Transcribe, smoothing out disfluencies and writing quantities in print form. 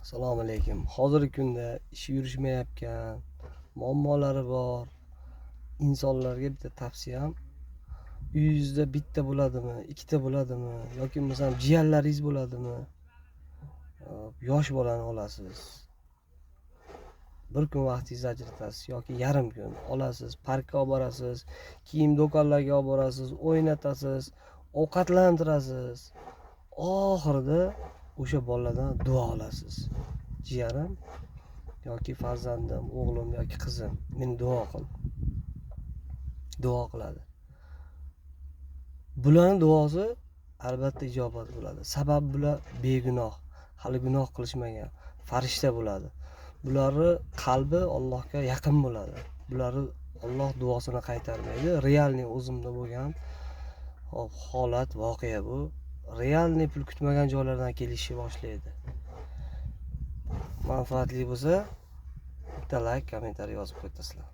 Assalomu alaykum. Hozirgi kunda ishi yurishmayotgan, muammolari bor insonlarga bitta tavsiyam, uyingizda bitta bo'ladimi, ikkita bo'ladimi yoki masalan jiyanlaringiz bo'ladimi? Yosh bolani olasiz. Bir kun vaqtingizni ajratasiz yoki yarim kun olasiz, parkka olib borasiz, kiyim do'konlariga olib borasiz, o'ynatasiz, ovqatlantirasiz. Oxirida o'sha boladan duo olasiz. Jiyanim yoki farzandim, o'g'lim yoki qizim, meni duo qil. Duo qiladi. Bularning duosi albatta ijobat bo'ladi. Sabab bular begunoh, hali gunoh qilishmagan, farishta bo'ladi. Bularning qalbi Allohga yaqin bo'ladi. Bularni Alloh duosini qaytarmaydi. Realniy o'zimda bo'lgan holat, voqea bu. Realniy pul kutmagan joylardan kelishni boshlaydi. Manfaatli bo'lsa, bitta like, kommentariy yozib qo'yasizlar.